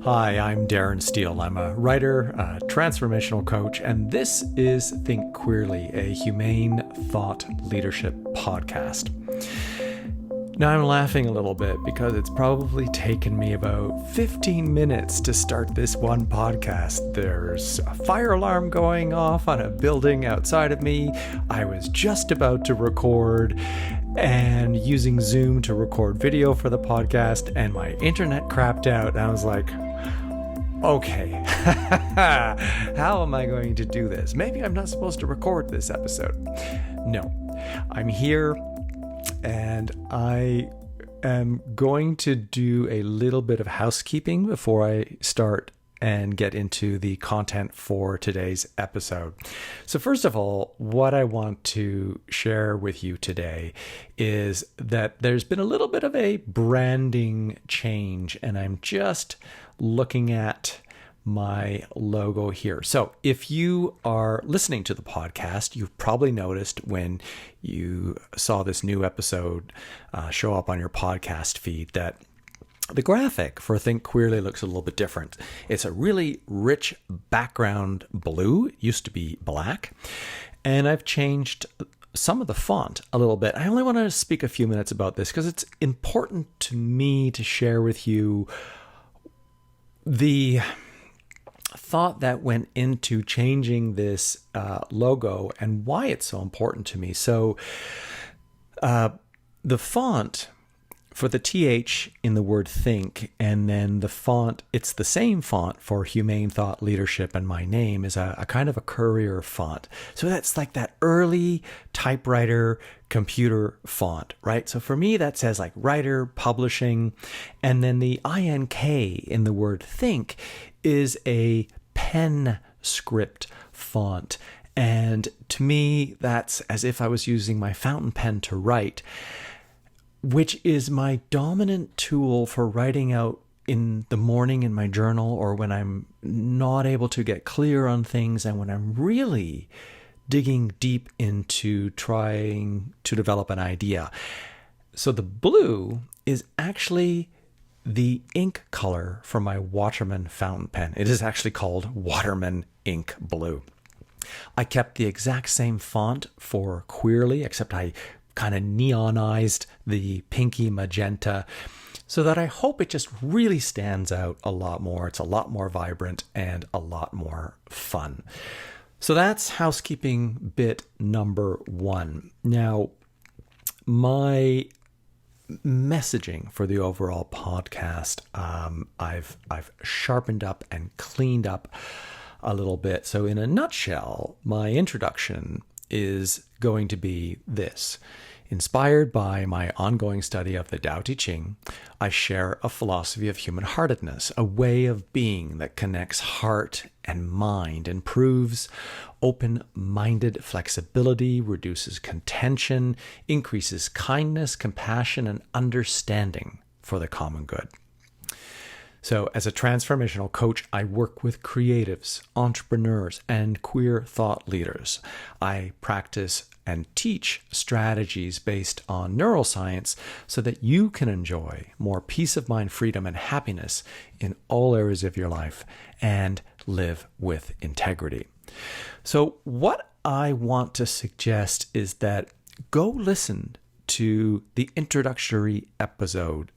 Hi, I'm Darren Stehle. I'm a writer, a transformational coach, and this is Think Queerly, a humane thought leadership podcast. Now, I'm laughing a little bit because it's probably taken me about 15 minutes to start this one podcast. There's a fire alarm going off on a building outside of me. I was just about to record and using Zoom to record video for the podcast, and my internet crapped out, and I was like, okay, how am I going to do this? Maybe I'm not supposed to record this episode. No, I'm here and I am going to do a little bit of housekeeping before I start and get into the content for today's episode. So first of all, what I want to share with you today is that there's been a little bit of a branding change, and I'm just looking at my logo here. So if you are listening to the podcast, you've probably noticed when you saw this new episode show up on your podcast feed that the graphic for Think Queerly looks a little bit different. It's a really rich background blue. It used to be black. And I've changed some of the font a little bit. I only want to speak a few minutes about this because it's important to me to share with you the thought that went into changing this logo and why it's so important to me. So the font for the TH in the word think, and then the font, it's the same font for Humane Thought Leadership and my name is a kind of a courier font. So that's like that early typewriter computer font, right? So for me, that says like writer, publishing, and then the INK in the word think is a pen script font. And to me, that's as if I was using my fountain pen to write, which is my dominant tool for writing out in the morning in my journal, or when I'm not able to get clear on things and when I'm really digging deep into trying to develop an idea. So the blue is actually the ink color for my Waterman fountain pen. It is actually called Waterman Ink Blue. I kept the exact same font for Queerly, except I kind of neonized the pinky magenta so that I hope it just really stands out a lot more. It's a lot more vibrant and a lot more fun. So that's housekeeping bit number one. Now, my messaging for the overall podcast, I've sharpened up and cleaned up a little bit. So in a nutshell, my introduction is going to be this. Inspired by my ongoing study of the Tao Te Ching, I share a philosophy of human-heartedness, a way of being that connects heart and mind, improves open-minded flexibility, reduces contention, increases kindness, compassion, and understanding for the common good. So as a transformational coach, I work with creatives, entrepreneurs, and queer thought leaders. I practice and teach strategies based on neuroscience so that you can enjoy more peace of mind, freedom, and happiness in all areas of your life and live with integrity. So what I want to suggest is that go listen to the introductory episode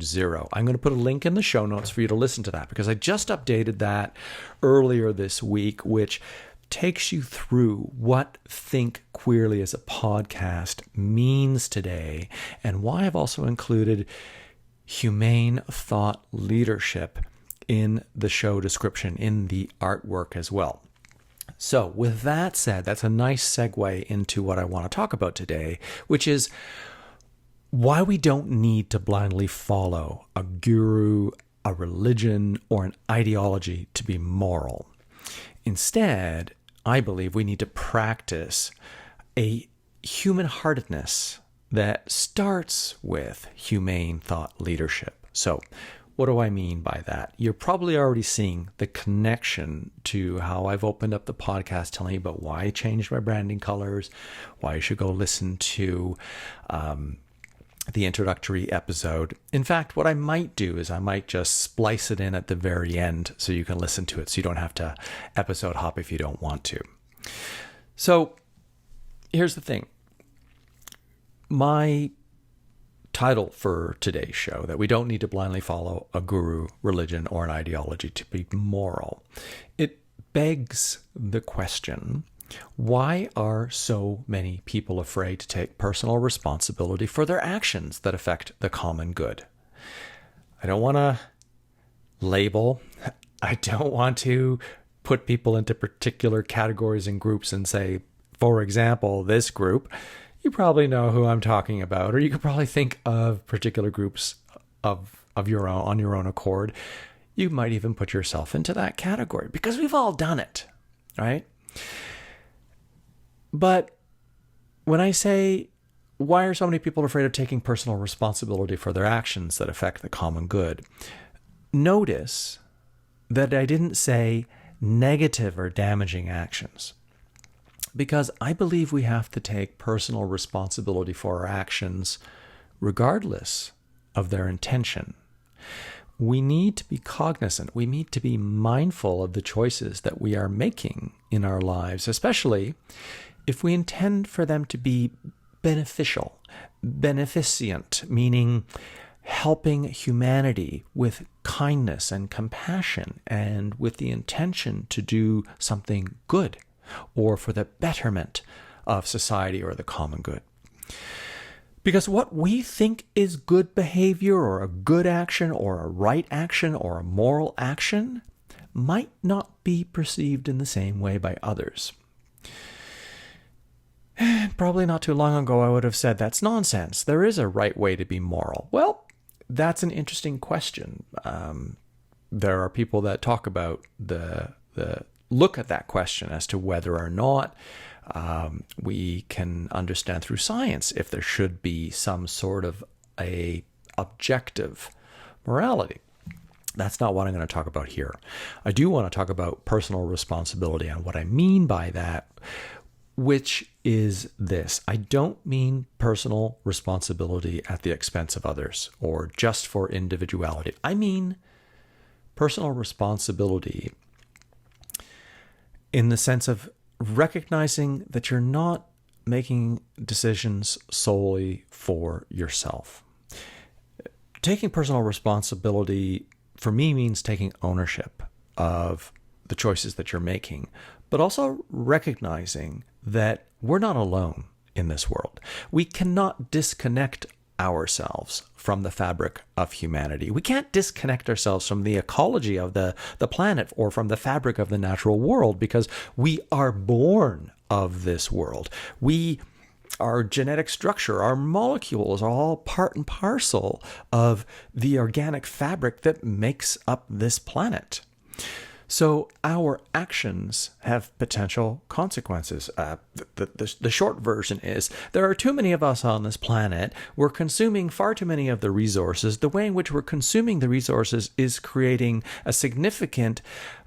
0. I'm going to put a link in the show notes for you to listen to that because I just updated that earlier this week, which takes you through what Think Queerly as a podcast means today and why I've also included humane thought leadership in the show description, in the artwork as well. So with that said, that's a nice segue into what I want to talk about today, which is why we don't need to blindly follow a guru, a religion, or an ideology to be moral. Instead, I believe we need to practice a human-heartedness that starts with humane thought leadership. So what do I mean by that? You're probably already seeing the connection to how I've opened up the podcast telling you about why I changed my branding colors, why you should go listen to the introductory episode. In fact, what I might do is I might just splice it in at the very end so you can listen to it, so you don't have to episode hop if you don't want to. So here's the thing. My title for today's show, that we don't need to blindly follow a guru, religion, or an ideology to be moral, it begs the question, why are so many people afraid to take personal responsibility for their actions that affect the common good? I don't want to label. I don't want to put people into particular categories and groups and say, for example, this group, you probably know who I'm talking about, or you could probably think of particular groups of your own on your own accord. You might even put yourself into that category because we've all done it, right? But when I say, why are so many people afraid of taking personal responsibility for their actions that affect the common good? Notice that I didn't say negative or damaging actions, because I believe we have to take personal responsibility for our actions regardless of their intention. We need to be cognizant. We need to be mindful of the choices that we are making in our lives, especially if we intend for them to be beneficial, beneficent, meaning helping humanity with kindness and compassion and with the intention to do something good or for the betterment of society or the common good. Because what we think is good behavior or a good action or a right action or a moral action might not be perceived in the same way by others. Probably not too long ago, I would have said that's nonsense. There is a right way to be moral. Well, that's an interesting question. There are people that talk about the look at that question as to whether or not we can understand through science if there should be some sort of a objective morality. That's not what I'm going to talk about here. I do want to talk about personal responsibility and what I mean by that, which is this. I don't mean personal responsibility at the expense of others or just for individuality. I mean personal responsibility in the sense of recognizing that you're not making decisions solely for yourself. Taking personal responsibility for me means taking ownership of the choices that you're making, but also recognizing that we're not alone in this world. We cannot disconnect ourselves from the fabric of humanity. We can't disconnect ourselves from the ecology of the planet or from the fabric of the natural world because we are born of this world. Our genetic structure, our molecules are all part and parcel of the organic fabric that makes up this planet. So our actions have potential consequences. The short version is there are too many of us on this planet. We're consuming far too many of the resources. The way in which we're consuming the resources is creating a significant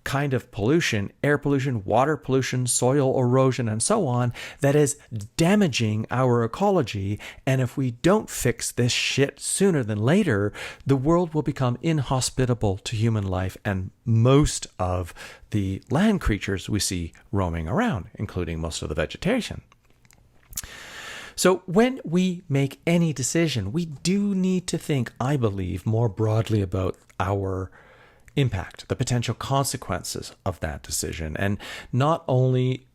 kind of pollution, air pollution, water pollution, soil erosion, and so on, that is damaging our ecology. And if we don't fix this shit sooner than later, the world will become inhospitable to human life and most of the land creatures we see roaming around, including most of the vegetation. So when we make any decision, we do need to think, I believe, more broadly about our impact, the potential consequences of that decision. And not only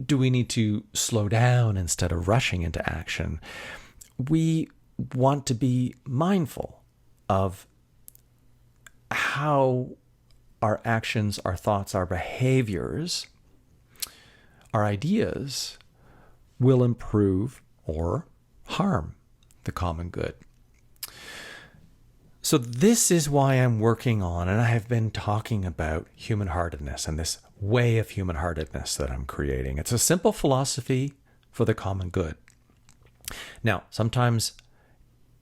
do we need to slow down instead of rushing into action, we want to be mindful of how our actions, our thoughts, our behaviors, our ideas will improve or harm the common good. So this is why I'm working on, and I have been talking about human-heartedness and this way of human-heartedness that I'm creating. It's a simple philosophy for the common good. Now, sometimes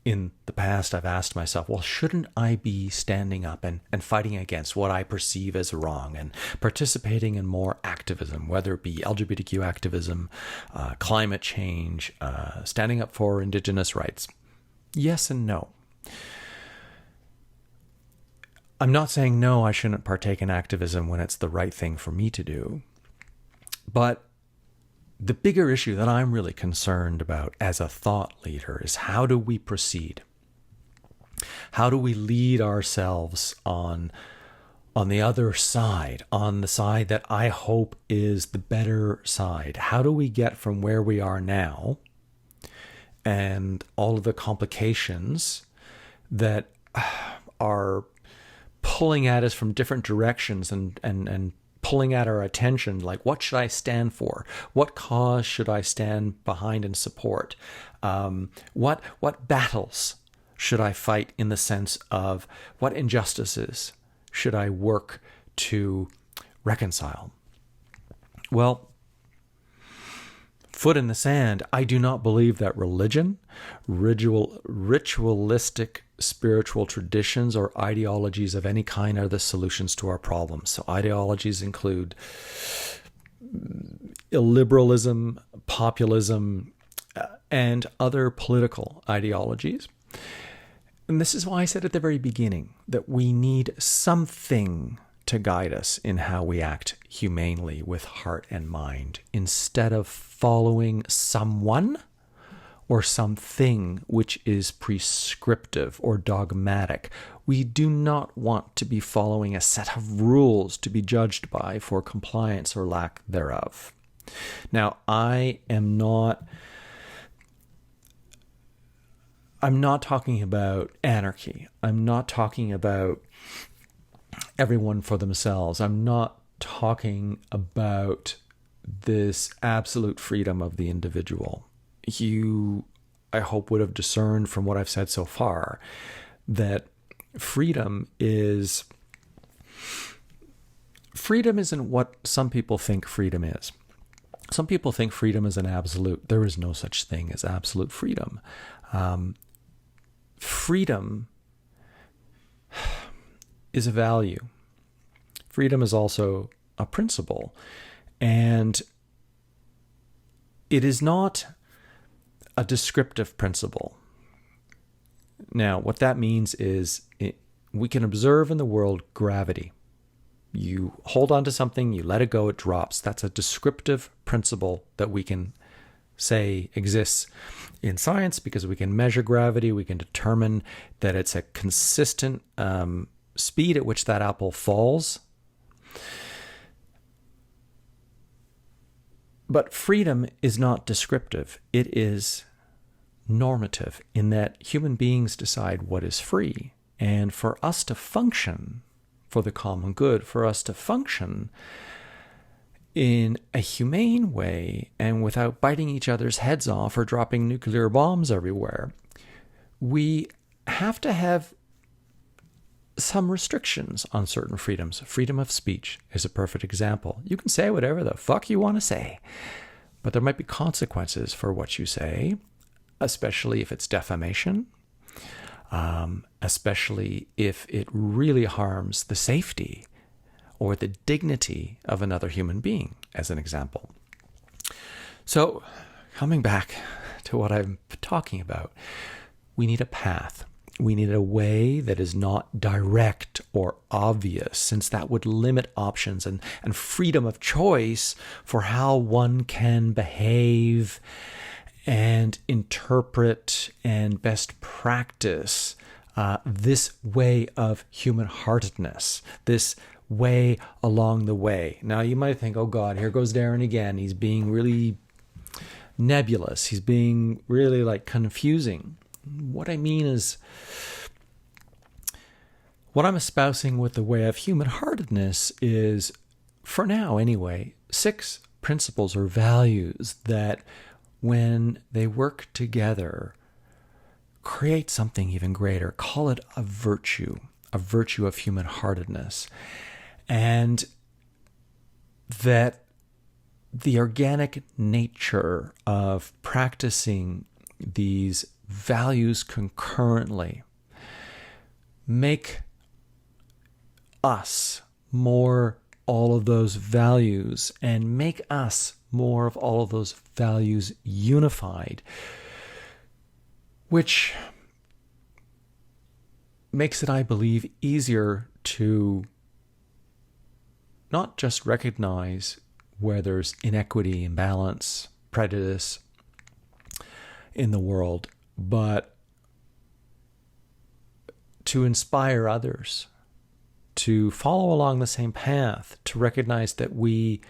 in the past, I've asked myself, well, shouldn't I be standing up and fighting against what I perceive as wrong and participating in more activism, whether it be LGBTQ activism, climate change, standing up for Indigenous rights? Yes and no. I'm not saying no, I shouldn't partake in activism when it's the right thing for me to do. But the bigger issue that I'm really concerned about as a thought leader is, how do we proceed? How do we lead ourselves on the other side, on the side that I hope is the better side? How do we get from where we are now and all of the complications that are pulling at us from different directions and pulling at our attention, like, what should I stand for? What cause should I stand behind and support? What battles should I fight, in the sense of what injustices should I work to reconcile? Well, foot in the sand, I do not believe that religion, ritualistic spiritual traditions, or ideologies of any kind are the solutions to our problems. So ideologies include illiberalism, populism, and other political ideologies. And this is why I said at the very beginning that we need something to guide us in how we act humanely with heart and mind, instead of following someone or something which is prescriptive or dogmatic. We do not want to be following a set of rules to be judged by for compliance or lack thereof. Now, I'm not talking about anarchy. I'm not talking about everyone for themselves. I'm not talking about this absolute freedom of the individual. You, I hope, would have discerned from what I've said so far that freedom isn't what some people think freedom is. Some people think freedom is an absolute. There is no such thing as absolute freedom. Freedom is a value. Freedom is also a principle. And it is not a descriptive principle. Now, what that means is we can observe in the world gravity. You hold on to something, you let it go, it drops. That's a descriptive principle that we can say exists in science, because we can measure gravity. We can determine that it's a consistent speed at which that apple falls. But freedom is not descriptive. It is normative, in that human beings decide what is free. And for us to function for the common good, for us to function in a humane way and without biting each other's heads off or dropping nuclear bombs everywhere, we have to have some restrictions on certain freedoms. Freedom of speech is a perfect example. You can say whatever the fuck you want to say, but there might be consequences for what you say, especially if it's defamation, especially if it really harms the safety or the dignity of another human being, as an example. So, coming back to what I'm talking about, we need a path. We need a way that is not direct or obvious, since that would limit options and freedom of choice for how one can behave and interpret and best practice this way of human-heartedness, this way along the way. Now, you might think, oh God, here goes Darren again. He's being really nebulous. He's being really confusing. What I mean is, what I'm espousing with the way of human-heartedness is, for now anyway, 6 principles or values that, when they work together, create something even greater. Call it a virtue of human-heartedness. And that the organic nature of practicing these values concurrently make us more all of those values, and make us more of all of those values unified, which makes it, I believe, easier to not just recognize where there's inequity, imbalance, prejudice in the world, but to inspire others to follow along the same path, to recognize that we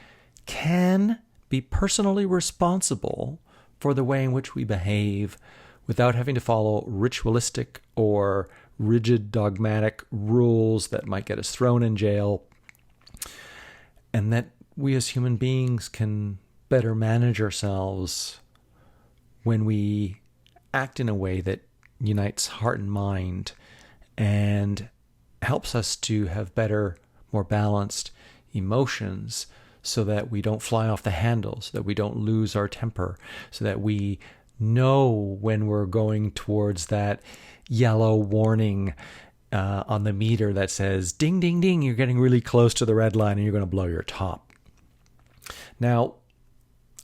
can be personally responsible for the way in which we behave without having to follow ritualistic or rigid dogmatic rules that might get us thrown in jail, and that we as human beings can better manage ourselves when we act in a way that unites heart and mind and helps us to have better, more balanced emotions, so that we don't fly off the handles, so that we don't lose our temper, so that we know when we're going towards that yellow warning on the meter that says, ding, ding, ding, you're getting really close to the red line and you're going to blow your top. Now,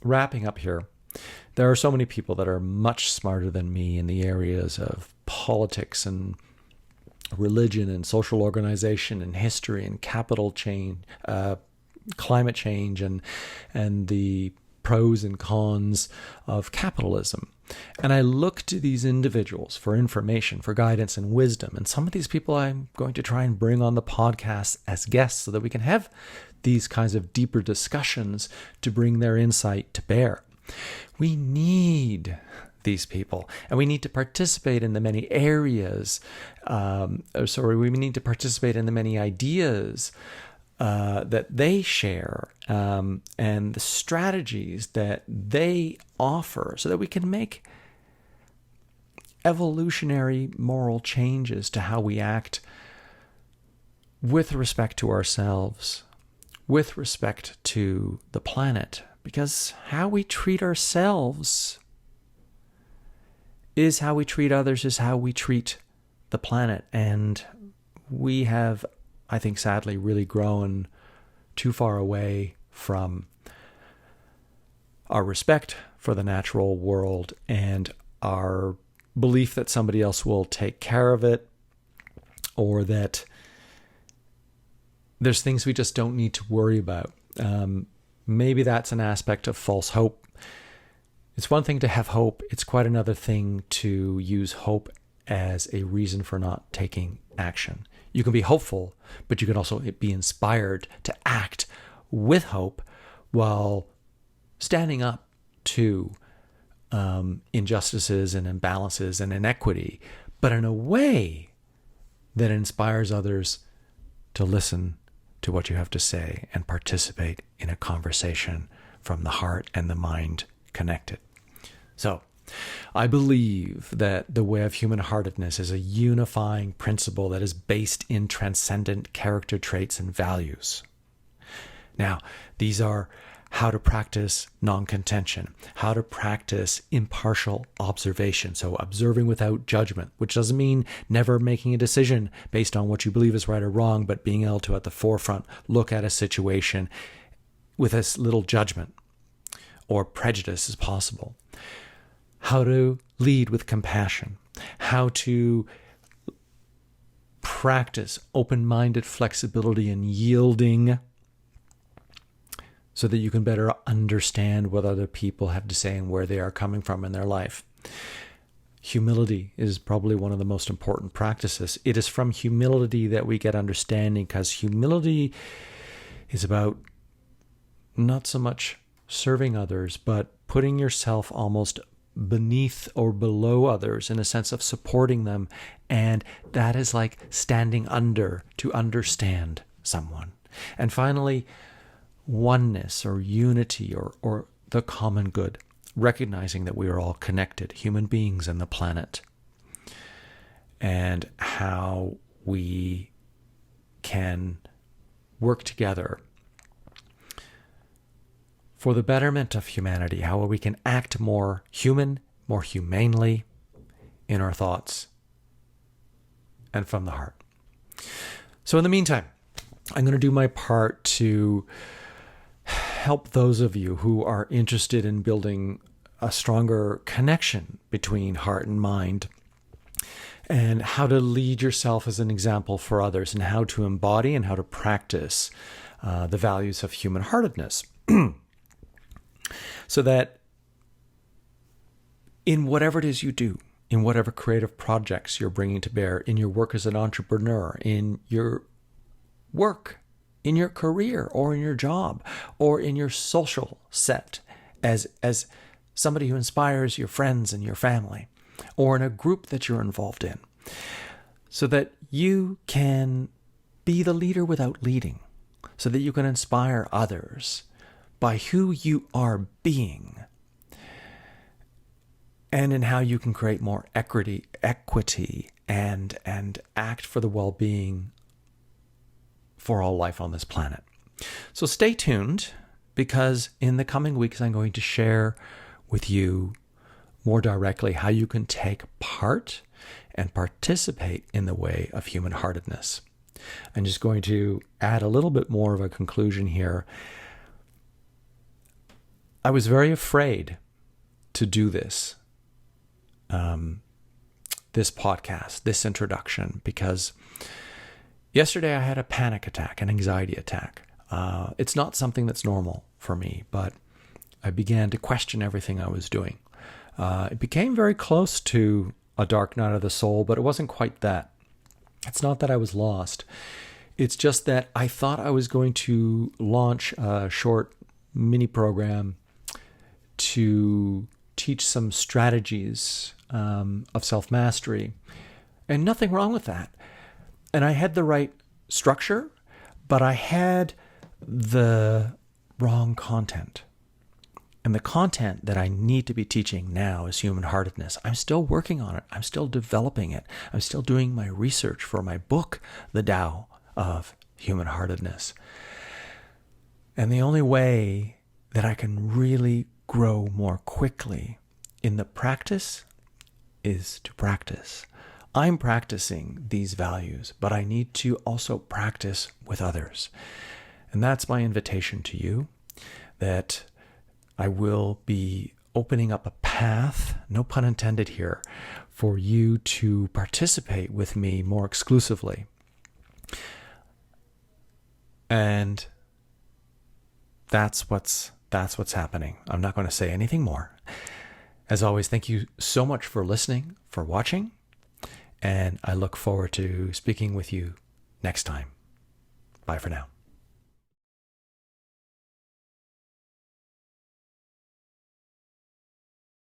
wrapping up here, there are so many people that are much smarter than me in the areas of politics and religion and social organization and history and capital change, climate change, and the pros and cons of capitalism. And I look to these individuals for information, for guidance and wisdom. And some of these people I'm going to try and bring on the podcast as guests so that we can have these kinds of deeper discussions to bring their insight to bear. We need these people, and we need to participate in the many areas, we need to participate in the many ideas that they share, and the strategies that they offer, so that we can make evolutionary moral changes to how we act with respect to ourselves, with respect to the planet, because how we treat ourselves is how we treat others, is how we treat the planet. And we have, I think, sadly, really grown too far away from our respect for the natural world and our belief that somebody else will take care of it, or that there's things we just don't need to worry about. Maybe that's an aspect of false hope. It's one thing to have hope. It's quite another thing to use hope as a reason for not taking action. You can be hopeful, but you can also be inspired to act with hope while standing up to injustices and imbalances and inequity, but in a way that inspires others to listen to what you have to say and participate in a conversation from the heart and the mind connected. So, I believe that the way of human-heartedness is a unifying principle that is based in transcendent character traits and values. Now, these are how to practice non-contention, how to practice impartial observation, so observing without judgment, which doesn't mean never making a decision based on what you believe is right or wrong, but being able to, at the forefront, look at a situation with as little judgment or prejudice as possible. How to lead with compassion, how to practice open-minded flexibility and yielding so that you can better understand what other people have to say and where they are coming from in their life. Humility is probably one of the most important practices. It is from humility that we get understanding, because humility is about not so much serving others, but putting yourself almost beneath or below others in a sense of supporting them. And that is like standing under to understand someone. And finally, oneness or unity or the common good, recognizing that we are all connected, human beings and the planet, and how we can work together for the betterment of humanity, how we can act more human, more humanely in our thoughts and from the heart. So in the meantime, I'm going to do my part to help those of you who are interested in building a stronger connection between heart and mind, and how to lead yourself as an example for others, and how to embody and how to practice the values of human-heartedness. So that in whatever it is you do, in whatever creative projects you're bringing to bear, in your work as an entrepreneur, in your work, in your career, or in your job, or in your social set as somebody who inspires your friends and your family, or in a group that you're involved in, so that you can be the leader without leading, so that you can inspire others by who you are being, and in how you can create more equity, and act for the well-being for all life on this planet. So stay tuned, because in the coming weeks I'm going to share with you more directly how you can take part and participate in the way of human-heartedness. I'm just going to add a little bit more of a conclusion here. I was very afraid to do this podcast, this introduction, because yesterday I had a panic attack, an anxiety attack. It's not something that's normal for me, but I began to question everything I was doing. It became very close to a dark night of the soul, but it wasn't quite that. It's not that I was lost. It's just that I thought I was going to launch a short mini program to teach some strategies of self-mastery, and nothing wrong with that. And I had the right structure, but I had the wrong content. And the content that I need to be teaching now is human-heartedness. I'm still working on it. I'm still developing it. I'm still doing my research for my book, The Tao of Human-Heartedness. And the only way that I can really grow more quickly in the practice is to practice. I'm practicing these values, but I need to also practice with others. And that's my invitation to you, that I will be opening up a path, no pun intended here, for you to participate with me more exclusively. And that's what's happening. I'm not going to say anything more. As always, thank you so much for listening, for watching, and I look forward to speaking with you next time. Bye for now.